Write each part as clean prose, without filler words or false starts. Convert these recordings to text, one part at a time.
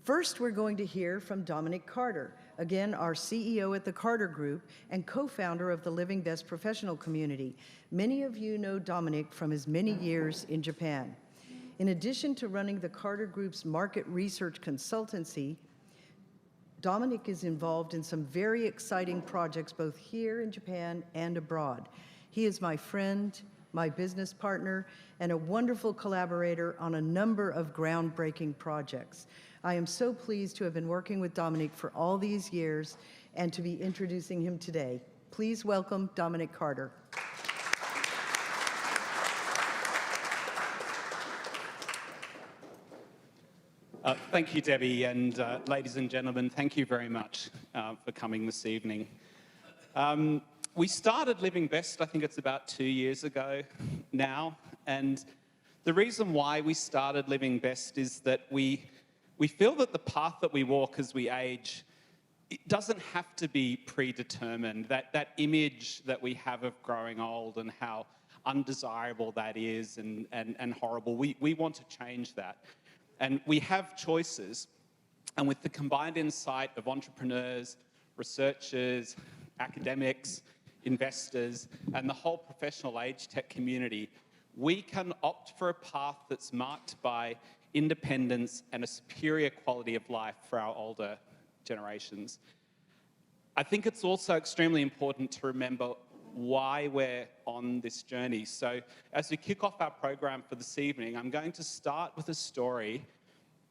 First, we're going to hear from Dominic Carter, again, our CEO at the Carter Group and co-founder of the Living Best Professional Community. Many of you know Dominic from his many years in Japan. In addition to running the Carter Group's market research consultancy, Dominic is involved in some very exciting projects both here in Japan and abroad. He is my friend, my business partner, and a wonderful collaborator on a number of groundbreaking projects. I am so pleased to have been working with Dominic for all these years and to be introducing him today. Please welcome Dominic Carter. Thank you, Debbie, and ladies and gentlemen, thank you very much for coming this evening. We started Living Best, I think it's about 2 years ago now, and the reason why we started Living Best is that we feel that the path that we walk as we age, it doesn't have to be predetermined. That image that we have of growing old and how undesirable that is and horrible, we want to change that. And we have choices, and with the combined insight of entrepreneurs, researchers, academics, investors, and the whole professional age tech community, we can opt for a path that's marked by independence and a superior quality of life for our older generations. I think it's also extremely important to remember why we're on this journey. So as we kick off our program for this evening, I'm going to start with a story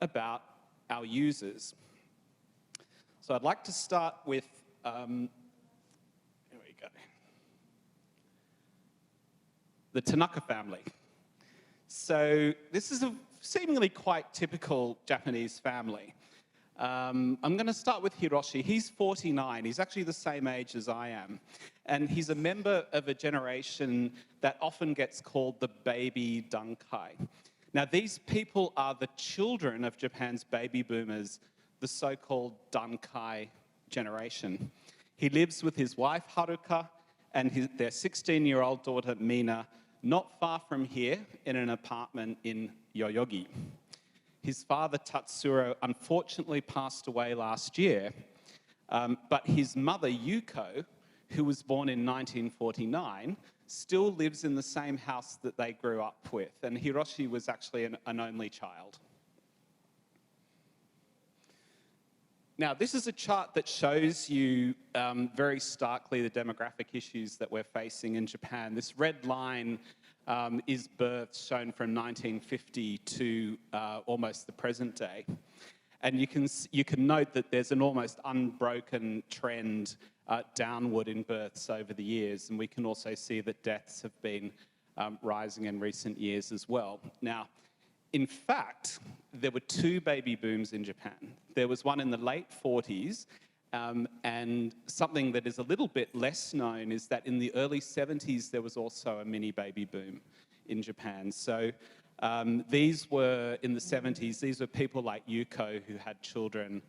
about our users. So I'd like to start with, here we go, the Tanaka family. So this is a seemingly quite typical Japanese family. I'm going to start with Hiroshi. He's 49. He's actually the same age as I am. And he's a member of a generation that often gets called the baby Dankai. Now, these people are the children of Japan's baby boomers, the so-called Dankai generation. He lives with his wife, Haruka, and their 16-year-old daughter, Mina, not far from here in an apartment in Yoyogi. His father, Tatsuro, unfortunately passed away last year, but his mother, Yuko, who was born in 1949, still lives in the same house that they grew up with, and Hiroshi was actually an only child. Now, this is a chart that shows you very starkly the demographic issues that we're facing in Japan. This red line is births shown from 1950 to almost the present day. And you can note that there's an almost unbroken trend downward in births over the years. And we can also see that deaths have been rising in recent years as well. Now, in fact, there were 2 baby booms in Japan. There was one in the late 40s, and something that is a little bit less known is that in the early 70s, there was also a mini baby boom in Japan. So these were, in the 70s, these were people like Yuko who had children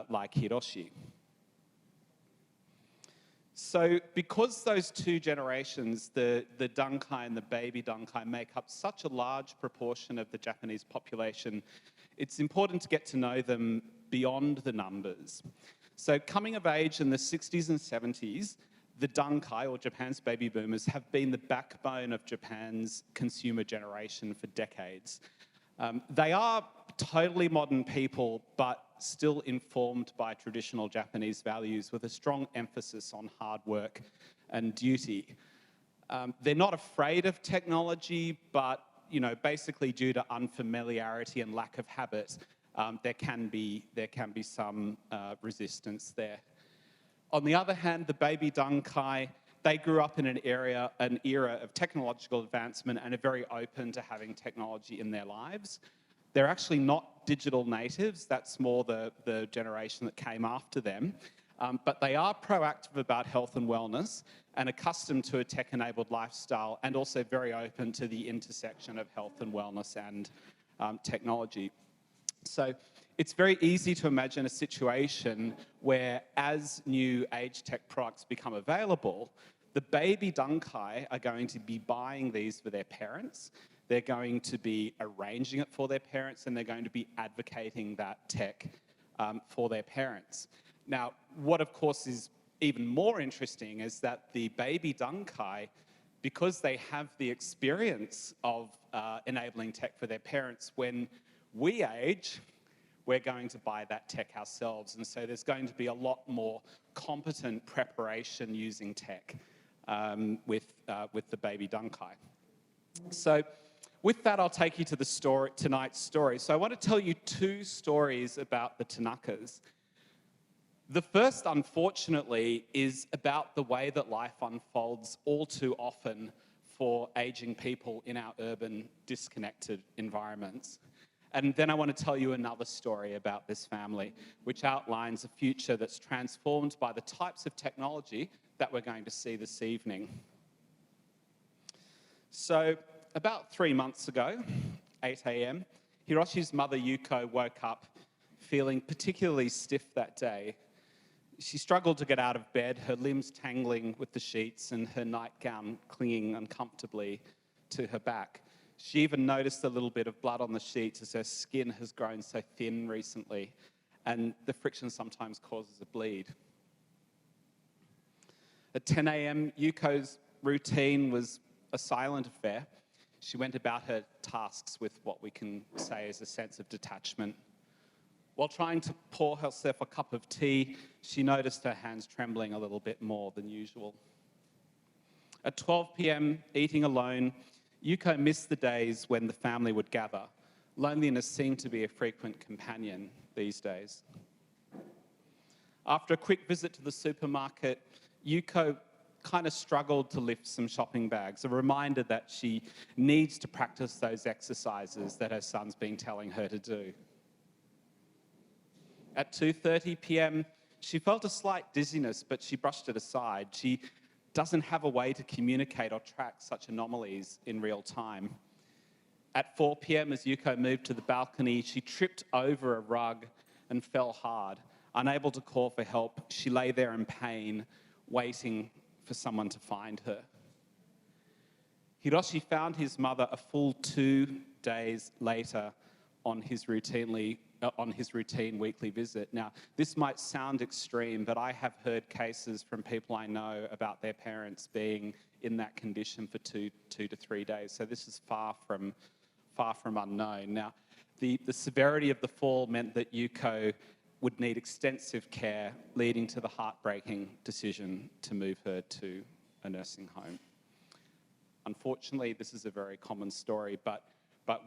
like Hiroshi. So because those 2 generations, the Dankai and the baby Dankai, make up such a large proportion of the Japanese population, it's important to get to know them beyond the numbers. So coming of age in the 60s and 70s, the Dankai, or Japan's baby boomers, have been the backbone of Japan's consumer generation for decades. They are totally modern people, but still informed by traditional Japanese values with a strong emphasis on hard work and duty. They're not afraid of technology, but basically due to unfamiliarity and lack of habit, there can be some resistance there. On the other hand, the baby Dankai, they grew up in an era of technological advancement and are very open to having technology in their lives. They're actually not digital natives. That's more the generation that came after them. But they are proactive about health and wellness and accustomed to a tech-enabled lifestyle, and also very open to the intersection of health and wellness and technology. So it's very easy to imagine a situation where, as new age tech products become available, the baby Dankai are going to be buying these for their parents. They're going to be arranging it for their parents, and they're going to be advocating that tech for their parents. Now, what of course is even more interesting is that the baby Dunkai, because they have the experience of enabling tech for their parents, when we age, we're going to buy that tech ourselves. And so there's going to be a lot more competent preparation using tech with the baby Dunkai. So with that, I'll take you to tonight's story. So I want to tell you two stories about the Tanakas. The first, unfortunately, is about the way that life unfolds all too often for aging people in our urban, disconnected environments. And then I want to tell you another story about this family, which outlines a future that's transformed by the types of technology that we're going to see this evening. So about 3 months ago, 8 a.m., Hiroshi's mother, Yuko, woke up feeling particularly stiff that day. She struggled to get out of bed, her limbs tangling with the sheets and her nightgown clinging uncomfortably to her back. She even noticed a little bit of blood on the sheets as her skin has grown so thin recently, and the friction sometimes causes a bleed. At 10 a.m., Yuko's routine was a silent affair. She went about her tasks with what we can say is a sense of detachment. While trying to pour herself a cup of tea, she noticed her hands trembling a little bit more than usual. At 12 p.m., eating alone, Yuko missed the days when the family would gather. Loneliness seemed to be a frequent companion these days. After a quick visit to the supermarket, Yuko kind of struggled to lift some shopping bags, a reminder that she needs to practice those exercises that her son's been telling her to do. At 2:30 p.m., she felt a slight dizziness, but she brushed it aside. She doesn't have a way to communicate or track such anomalies in real time. At 4 p.m., as Yuko moved to the balcony, she tripped over a rug and fell hard. Unable to call for help, she lay there in pain, waiting for someone to find her. Hiroshi found his mother a full 2 days later on his routine weekly visit. Now, this might sound extreme, but I have heard cases from people I know about their parents being in that condition for two to 3 days. So this is far from unknown. Now, the severity of the fall meant that Yuko would need extensive care, leading to the heartbreaking decision to move her to a nursing home. Unfortunately, this is a very common story, but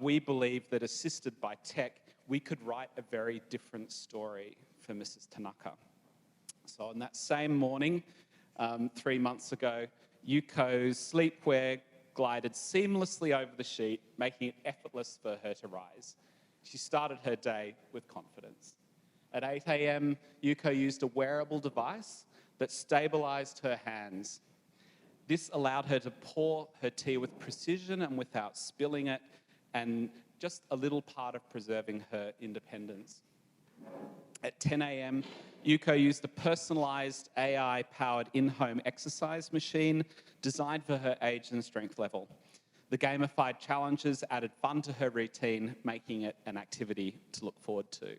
we believe that assisted by tech, we could write a very different story for Mrs. Tanaka. So on that same morning, 3 months ago, Yuko's sleepwear glided seamlessly over the sheet, making it effortless for her to rise. She started her day with confidence. At 8 a.m., Yuko used a wearable device that stabilized her hands. This allowed her to pour her tea with precision and without spilling it, and just a little part of preserving her independence. At 10 a.m., Yuko used a personalized AI-powered in-home exercise machine designed for her age and strength level. The gamified challenges added fun to her routine, making it an activity to look forward to.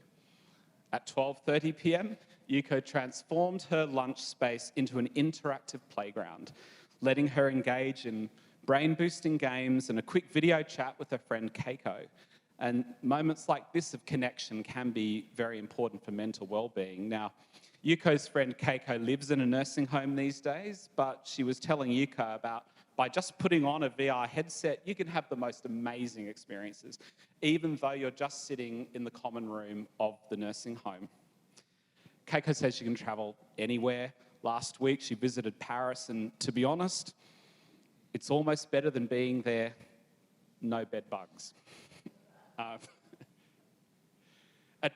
At 12:30 p.m., Yuko transformed her lunch space into an interactive playground, letting her engage in brain-boosting games and a quick video chat with her friend Keiko. And moments like this of connection can be very important for mental well-being. Now, Yuko's friend Keiko lives in a nursing home these days, but she was telling Yuko about by just putting on a VR headset, you can have the most amazing experiences, even though you're just sitting in the common room of the nursing home. Keiko says she can travel anywhere. Last week, she visited Paris, and to be honest, it's almost better than being there, no bed bugs. At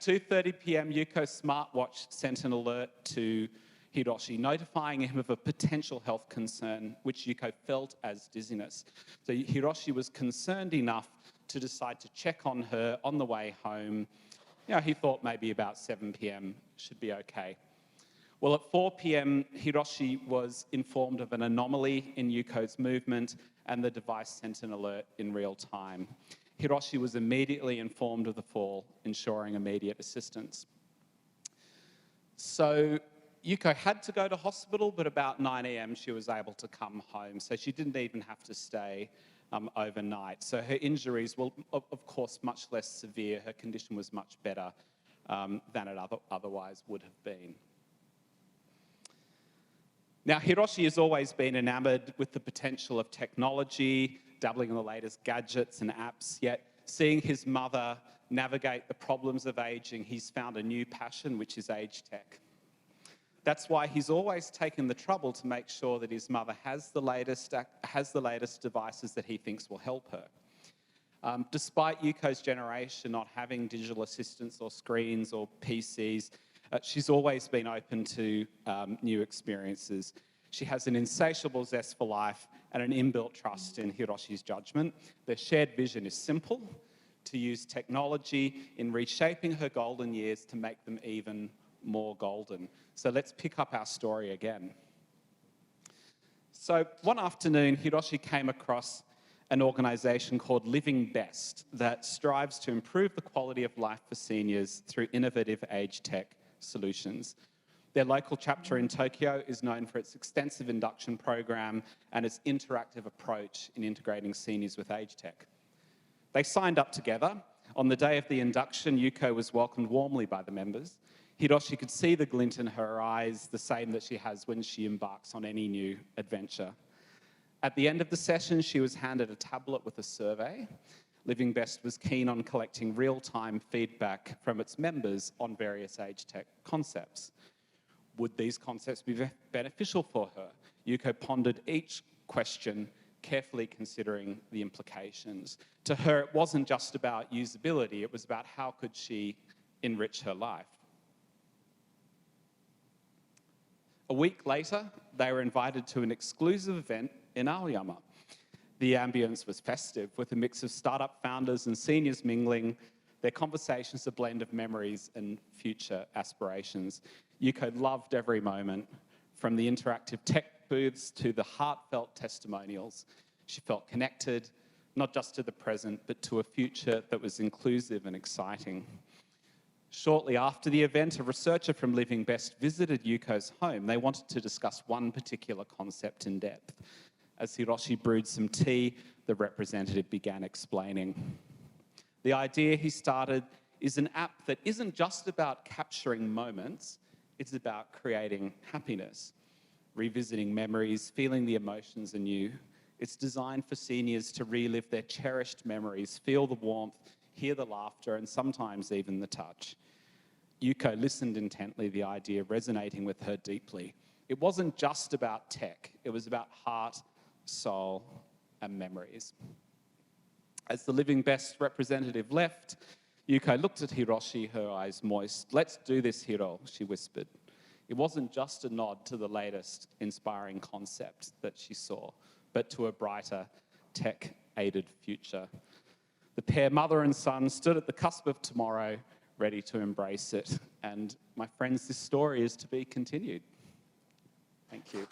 2:30 p.m., Yuko's smartwatch sent an alert to Hiroshi, notifying him of a potential health concern, which Yuko felt as dizziness. So Hiroshi was concerned enough to decide to check on her on the way home. You know, he thought maybe about 7 p.m. should be okay. Well, at 4 p.m., Hiroshi was informed of an anomaly in Yuko's movement, and the device sent an alert in real time. Hiroshi was immediately informed of the fall, ensuring immediate assistance. So Yuko had to go to hospital, but about 9 a.m. she was able to come home. So she didn't even have to stay overnight. So her injuries were, of course, much less severe. Her condition was much better than it otherwise would have been. Now, Hiroshi has always been enamoured with the potential of technology, dabbling in the latest gadgets and apps, yet seeing his mother navigate the problems of ageing, he's found a new passion, which is age tech. That's why he's always taken the trouble to make sure that his mother has the latest devices that he thinks will help her. Despite Yuko's generation not having digital assistants or screens or PCs, she's always been open to new experiences. She has an insatiable zest for life and an inbuilt trust in Hiroshi's judgment. Their shared vision is simple: to use technology in reshaping her golden years to make them even more golden. So let's pick up our story again. So one afternoon, Hiroshi came across an organisation called Living Best that strives to improve the quality of life for seniors through innovative age tech solutions. Their local chapter in Tokyo is known for its extensive induction program and its interactive approach in integrating seniors with age tech. They signed up together. On the day of the induction, Yuko was welcomed warmly by the members. Hiroshi could see the glint in her eyes, the same that she has when she embarks on any new adventure. At the end of the session, she was handed a tablet with a survey. Living Best was keen on collecting real-time feedback from its members on various age tech concepts. Would these concepts be beneficial for her? Yuko pondered each question, carefully considering the implications. To her, it wasn't just about usability, it was about how could she enrich her life. A week later, they were invited to an exclusive event in Aoyama. The ambience was festive, with a mix of startup founders and seniors mingling, their conversations a blend of memories and future aspirations. Yuko loved every moment, from the interactive tech booths to the heartfelt testimonials. She felt connected, not just to the present, but to a future that was inclusive and exciting. Shortly after the event, a researcher from Living Best visited Yuko's home. They wanted to discuss one particular concept in depth. As Hiroshi brewed some tea, the representative began explaining. The idea he started is an app that isn't just about capturing moments, it's about creating happiness, revisiting memories, feeling the emotions anew. It's designed for seniors to relive their cherished memories, feel the warmth, hear the laughter, and sometimes even the touch. Yuko listened intently, the idea resonating with her deeply. It wasn't just about tech, it was about heart, soul, and memories. As the Living Best representative left, Yuko looked at Hiroshi, her eyes moist. "Let's do this, Hiro," she whispered. It wasn't just a nod to the latest inspiring concept that she saw, but to a brighter, tech-aided future. The pair, mother and son, stood at the cusp of tomorrow, ready to embrace it. And my friends, this story is to be continued. Thank you.